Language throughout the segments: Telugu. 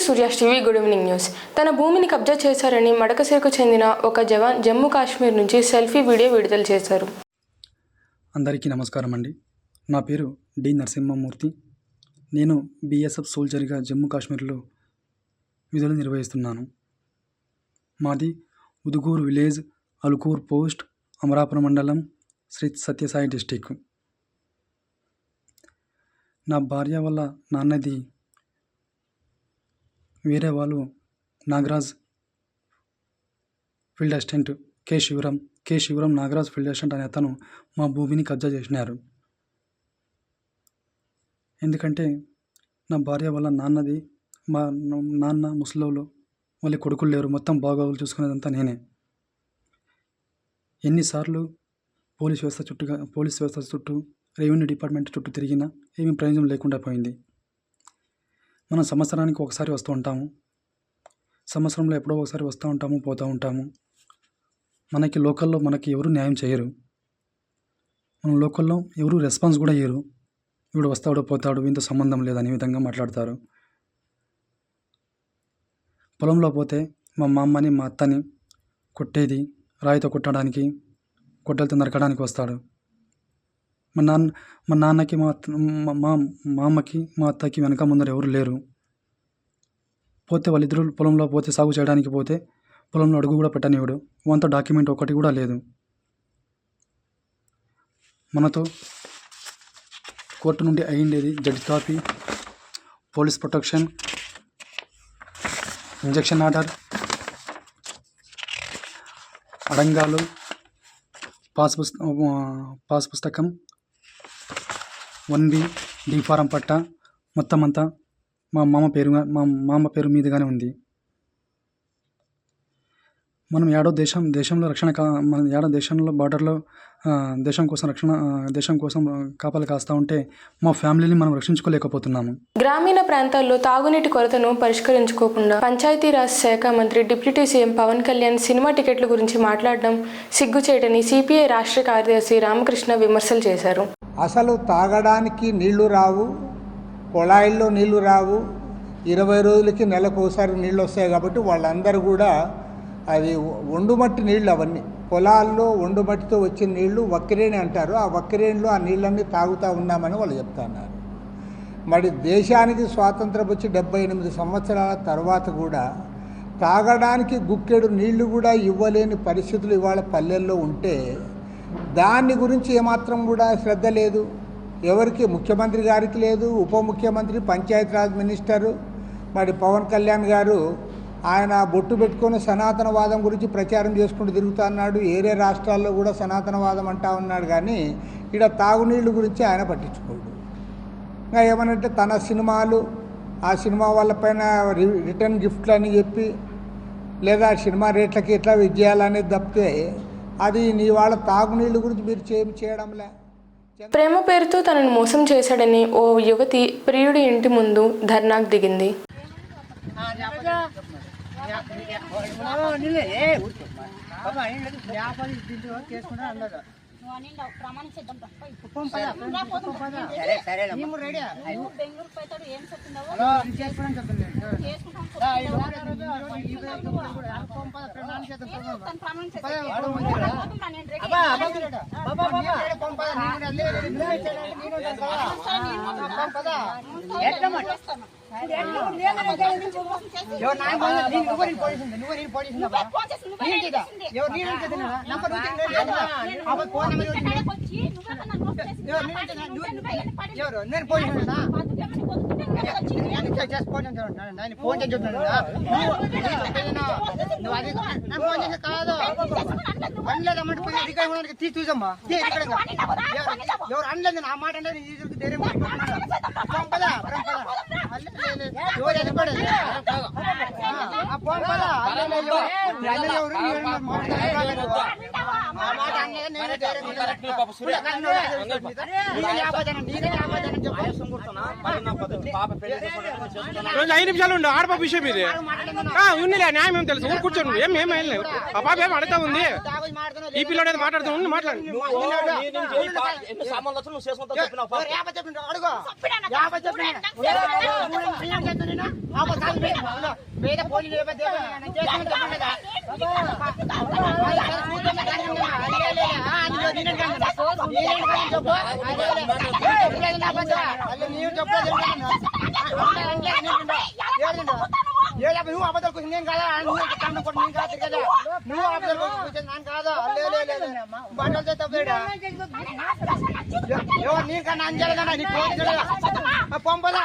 Surya's TV good evening news. తన భూమిని కబ్జా చేశారని మడకశిరకు చెందిన ఒక జవాన్ జమ్మూ కాశ్మీర్ నుంచి సెల్ఫీ వీడియో విడుదల చేశారు. అందరికీ నమస్కారం అండి. నా పేరు డి నరసింహమూర్తి. నేను బీఎస్ఎఫ్ సోల్జర్గా జమ్మూ కాశ్మీర్లో విధులు నిర్వహిస్తున్నాను. మాది ఉదుగూరు విలేజ్, అలుకూర్ పోస్ట్, అమరాపురం మండలం, శ్రీ సత్యసాయి డిస్టిక్. నా భార్య వాళ్ళ నాన్నది వేరే వాళ్ళు నాగరాజ్ ఫీల్డ్ అసిస్టెంట్ కే శివరాం నాగరాజ్ ఫీల్డ్ అసిస్టెంట్ అనే అతను మా భూమిని కబ్జా చేసినారు. ఎందుకంటే నా భార్య వాళ్ళ నాన్నది, మా నాన్న ముసలోళ్ళు, వాళ్ళ కొడుకులు లేరు, మొత్తం బాగోగులు చూసుకునేదంతా నేనే. ఎన్నిసార్లు పోలీస్ వ్యవస్థ చుట్టూ రెవెన్యూ డిపార్ట్మెంట్ చుట్టూ తిరిగినా ఏమీ ప్రయోజనం లేకుండా పోయింది. మనం సంవత్సరానికి ఒకసారి వస్తూ ఉంటాము, సంవత్సరంలో ఎప్పుడో ఒకసారి వస్తూ ఉంటాము, పోతూ ఉంటాము. మనకి లోకల్లో మనకి ఎవరు న్యాయం చేయరు. మన లోకల్లో ఎవరు రెస్పాన్స్ కూడా ఇయ్యరు. వీడు వస్తాడు పోతాడు, వీంతో సంబంధం లేదనే విధంగా మాట్లాడతారు. పొలంలో పోతే మా అమ్మని మా అత్తని కొట్టేది, రాయితో కొట్టడానికి, గొడ్డలతో నరకడానికి వస్తాడు. మా నాన్నకి మా అమ్మకి మా అత్తకి వెనక ముందర ఎవరు లేరు. పోతే వాళ్ళిద్దరు పొలంలో పోతే సాగు చేయడానికి పోతే పొలంలో అడుగు కూడా పెట్టనివాడు. వంత డాక్యుమెంట్ ఒకటి కూడా లేదు. మనతో కోర్టు నుండి అయ్యిండేది judge copy, police protection, injunction order, అడంగాలు, పాస్ పుస్తకం, 1B డి ఫారం పట్ట, మొత్తం అంతా మా మామ పేరు మీదుగానే ఉంది. మనం దేశంలో బార్డర్లో దేశం కోసం కాపలు కాస్తూ ఉంటే మా ఫ్యామిలీని మనం రక్షించుకోలేకపోతున్నాము. గ్రామీణ ప్రాంతాల్లో తాగునీటి కొరతను పరిష్కరించుకోకుండా పంచాయతీరాజ్ శాఖ మంత్రి deputy CM Pawan Kalyan cinema టికెట్ల గురించి మాట్లాడడం సిగ్గుచేటని సిపిఐ రాష్ట్ర కార్యదర్శి రామకృష్ణ విమర్శలు చేశారు. అసలు తాగడానికి నీళ్లు రావు, కొళాయిల్లో నీళ్లు రావు, 20 రోజులకి నెలకు ఒకసారి నీళ్ళు వస్తాయి. కాబట్టి వాళ్ళందరూ కూడా అది ఒండుమట్టి నీళ్ళు, అవన్నీ పొలాల్లో ఒండుమట్టితో వచ్చిన నీళ్లు వక్కిరేణి అంటారు. ఆ వక్కిరేణిలో ఆ నీళ్ళన్నీ తాగుతూ ఉన్నామని వాళ్ళు చెప్తున్నారు. మరి దేశానికి స్వాతంత్రం వచ్చి 78 సంవత్సరాల తర్వాత కూడా తాగడానికి గుక్కెడు నీళ్లు కూడా ఇవ్వలేని పరిస్థితులు ఇవాళ పల్లెల్లో ఉంటే దాని గురించి ఏమాత్రం కూడా శ్రద్ధ లేదు. ఎవరికి, ముఖ్యమంత్రి గారికి లేదు, ఉప ముఖ్యమంత్రి, పంచాయతీరాజ్ మినిస్టరు, మరి పవన్ కళ్యాణ్ గారు ఆయన బొట్టు పెట్టుకొని సనాతనవాదం గురించి ప్రచారం చేసుకుంటూ తిరుగుతూ ఉన్నాడు. ఏరే రాష్ట్రాల్లో కూడా సనాతనవాదం అంటా ఉన్నాడు. కానీ ఇక్కడ తాగునీళ్ళు గురించి ఆయన పట్టించుకోడు. ఇంకా ఏమనంటే తన సినిమాలు, ఆ సినిమా వాళ్ళపైన రిటర్న్ గిఫ్ట్లు అని చెప్పి, లేదా సినిమా రేట్లకి ఎట్లా విజయాలనేది తప్పితే అది నీ వాళ్ళ తాగునీళ్ళ గురించి మీరు చేయడంలే. ప్రేమ పేరుతో తనను మోసం చేశాడని ఓ యువతి ప్రియుడి ఇంటి ముందు ధర్నాకు దిగింది. చూసమ్మా ఎవరు అనలేదు నా మాట అంటే ఎవరు ఐదు నిమిషాలు ఉండు ఆడపా విషయం ఇది ఉన్నిలే న్యాయం ఏం తెలుసు ఊరు కూర్చోండి ఏం లేదు ఆ పాప ఏం అడుగుతా ఉంది ఈ పిల్లడు మాట్లాడుతూ ఉంది మాట్లాడు నువ్వు అబద్ధాలు కూర్చొని నేను కాదా నువ్వు కదా నువ్వు అబద్ధాలు కూర్చొని నేను కాదా బట్టలు తప్పేడా ఎవరు నీ కన్నా అంజలేదా నీ పంపదా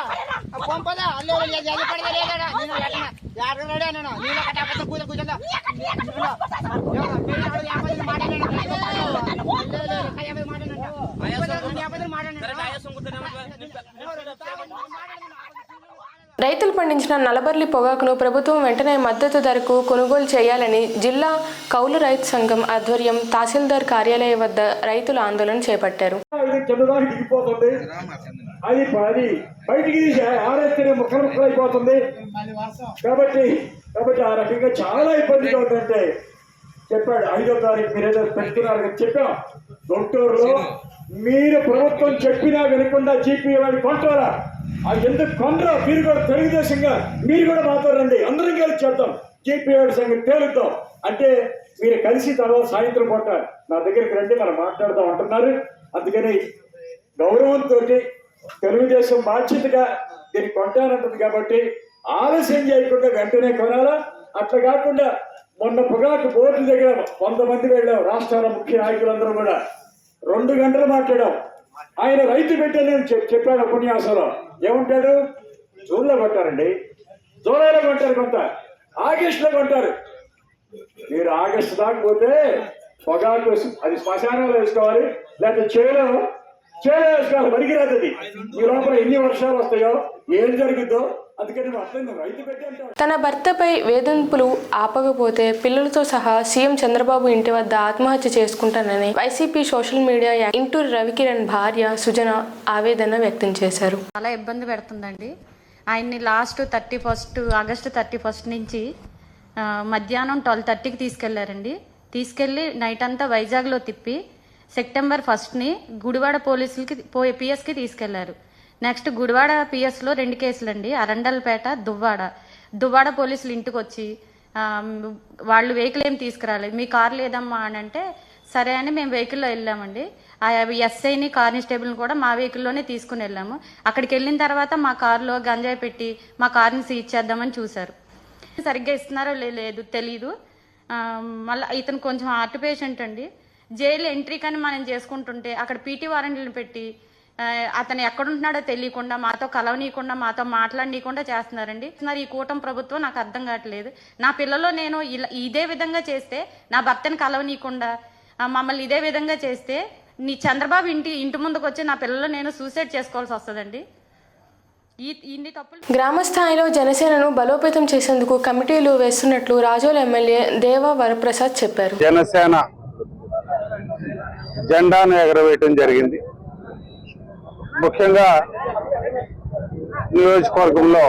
పంపదా అల్లే పడదా లేదా నేను నేను నీళ్ళ కట్ట అబద్ధాలు కూర్చొని కూర్చోదా రైతులు పండించిన నల్లబర్లి పొగాకును ప్రభుత్వం వెంటనే మద్దతు ధరకు కొనుగోలు చేయాలని జిల్లా కౌలు రైతు సంఘం ఆధ్వర్యం తహసీల్దార్ కార్యాలయం వద్ద రైతులు ఆందోళన చేపట్టారు. అది బయటికి ఆరేస్తేనే ముక్కలు ముక్కలు అయిపోతుంది కాబట్టి ఆ రకంగా చాలా ఇబ్బందిగా ఉందంటే చెప్పాడు 5వ తారీఖు మీరేదో పెడుతున్నారు చెప్పాం. గుంటూరులో మీరు ప్రభుత్వం చెప్పినా వినకుండా జీపీ వాడిని కొంటారా? అది ఎందుకు కొందరో మీరు కూడా తెలుగుదేశంగా మీరు కూడా మాట్లాడండి, అందరం కలిసి చేద్దాం, జీపీ వాడి సంగతి తేలుద్దాం అంటే మీరు కలిసి తర్వాత సాయంత్రం పూట నా దగ్గరికి రండి మనం మాట్లాడదాం అంటున్నారు. అందుకని గౌరవంతో తెలుగుదేశం బాధ్యతగా దీన్ని కొంటానంటుంది కాబట్టి ఆలస్యం చేయకుండా వెంటనే కొనాలా. అట్లా కాకుండా మొన్న పొగాకు బోర్డు దగ్గర 100 మంది వెళ్ళాం, రాష్ట్రాల ముఖ్య నాయకులందరూ కూడా 2 గంటలు మాట్లాడాం. ఆయన రైతు బిడ్డని చెప్పాడు ఉపన్యాసంలో. ఏమంటాడు? జూన్లో కొంటారండి, జూలైలో కొంటారు, కొంత ఆగస్టులో కొంటారు. మీరు ఆగస్టు దాకా పోతే పొగాకు అది శ్మశానంలో వేసుకోవాలి, లేకపోతే చేలో వేసుకోవాలి, పనికిరాదు. అది ఈ లోపల ఎన్ని వర్షాలు వస్తాయో ఏం జరుగుతుందో అందుకని రైతు బిడ్డ అంటారు. తన భర్తపై వేధింపులు ఆపకపోతే పిల్లలతో సహా సీఎం చంద్రబాబు ఇంటి వద్ద ఆత్మహత్య చేసుకుంటానని YCP social media Intur Ravikiran భార్య సుజన ఆవేదన వ్యక్తం చేశారు. చాలా ఇబ్బంది పెడుతుందండి. ఆయన్ని లాస్ట్ ఆగస్టు 31 నుంచి మధ్యాహ్నం 12:30కి తీసుకెళ్లారండి. తీసుకెళ్లి నైట్ అంతా వైజాగ్లో తిప్పి సెప్టెంబర్ 1ని గుడివాడ పోలీసులకి పిఎస్కి తీసుకెళ్లారు. నెక్స్ట్ గుడివాడ పిఎస్లో 2 కేసులండి, అరండల్పేట, దువ్వాడ పోలీసులు ఇంటికి వచ్చి వాళ్ళు వెహికల్ ఏం తీసుకురాలేదు, మీ కారు లేదమ్మా అని అంటే సరే అని మేము వెహికల్లో వెళ్ళామండి. ఆ ఎస్ఐని కానిస్టేబుల్ని కూడా మా వెహికల్లోనే తీసుకుని వెళ్ళాము. అక్కడికి వెళ్ళిన తర్వాత మా కారులో గంజాయి పెట్టి మా కారుని సీజ్ చేద్దామని చూశారు. సరిగ్గా ఇస్తున్నారో లేదు తెలీదు. మళ్ళీ ఇతను కొంచెం హార్ట్ పేషెంట్ అండి. జైలు ఎంట్రీ కానీ మనం చేసుకుంటుంటే అక్కడ పీటీ వారెంట్లను పెట్టి అతను ఎక్కడుంటున్నాడో తెలియకుండా మాతో కలవనీయకుండా మాతో మాట్లాడనీయకుండా చేస్తున్నారండి. ఈ కూటమి ప్రభుత్వం నాకు అర్థం కావట్లేదు. నా పిల్లలు నేను ఇదే విధంగా చేస్తే, నా భర్తను కలవనీయకుండా మమ్మల్ని ఇదే విధంగా చేస్తే నీ చంద్రబాబు ఇంటి ముందుకు వచ్చి నా పిల్లలు నేను సూసైడ్ చేసుకోవాల్సి వస్తుందండి. ఇన్ని తప్పులు. గ్రామ స్థాయిలో జనసేనను బలోపేతం చేసేందుకు కమిటీలు వేస్తున్నట్లు రాజోల్ ఎమ్మెల్యే దేవా వరప్రసాద్ చెప్పారు. జనసేన జెండాను ఎగరవేయటం జరిగింది. ముఖ్యంగా నియోజకవర్గంలో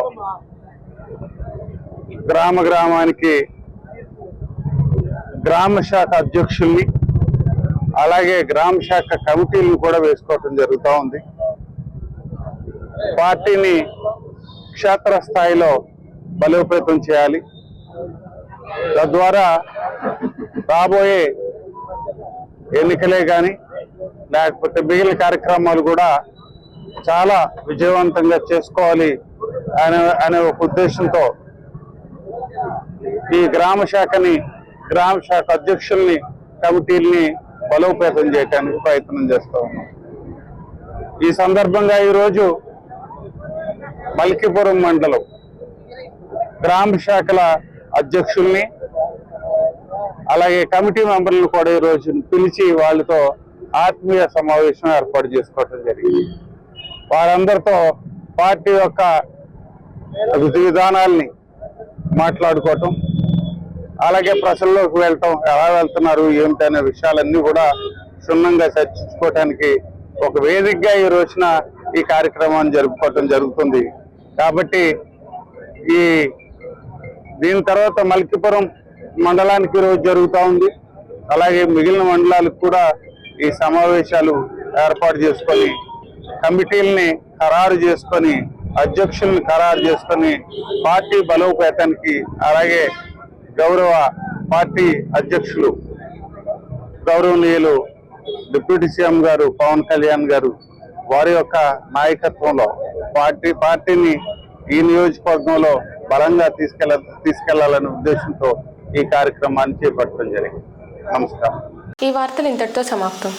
గ్రామానికి గ్రామ శాఖ అధ్యక్షుల్ని అలాగే గ్రామ శాఖ కమిటీలను కూడా వేసుకోవటం జరుగుతూ ఉంది. పార్టీని క్షేత్రస్థాయిలో బలోపేతం చేయాలి. తద్వారా రాబోయే ఎన్నికలే కానీ లేకపోతే మిగిలిన కార్యక్రమాలు కూడా చాలా విజయవంతంగా చేసుకోవాలి అనే ఒక ఉద్దేశంతో ఈ గ్రామ శాఖ అధ్యక్షుల్ని కమిటీల్ని బలోపేతం చేయడానికి ప్రయత్నం చేస్తూ ఉన్నాం. ఈ సందర్భంగా ఈరోజు మల్కీపురం మండలం గ్రామ శాఖల అధ్యక్షుల్ని అలాగే కమిటీ మెంబర్లను కూడా ఈరోజు పిలిచి వాళ్ళతో ఆత్మీయ సమావేశం ఏర్పాటు చేసుకోవడం జరిగింది. వారందరితో పార్టీ యొక్క విధి విధానాల్ని మాట్లాడుకోవటం, అలాగే ప్రజల్లోకి వెళ్ళటం, ఎలా వెళ్తున్నారు ఏమిటనే విషయాలన్నీ కూడా క్షుణ్ణంగా చర్చించుకోవటానికి ఒక వేదికగా ఈ రోజున ఈ కార్యక్రమాన్ని జరుపుకోవటం జరుగుతుంది. కాబట్టి దీని తర్వాత మల్కీపురం మండలానికి ఈరోజు జరుగుతూ ఉంది. అలాగే మిగిలిన మండలాలకు కూడా ఈ సమావేశాలు ఏర్పాటు చేసుకొని కమిటీలని ఖరారు చేసుకొని అధ్యక్షుల్ని ఖరారు చేసుకొని పార్టీ బలోపేతానికి, అలాగే గౌరవ పార్టీ అధ్యక్షులు గౌరవనీయులు డిప్యూటీ సీఎం గారు పవన్ కళ్యాణ్ గారు వారి యొక్క నాయకత్వంలో పార్టీని ఈ నియోజకవర్గంలో బలంగా తీసుకెళ్లాలనే ఉద్దేశంతో ఈ కార్యక్రమాన్ని చేపట్టడం జరిగింది. నమస్కారం. ఈ వార్తలు ఇంతటితో సమాప్తం.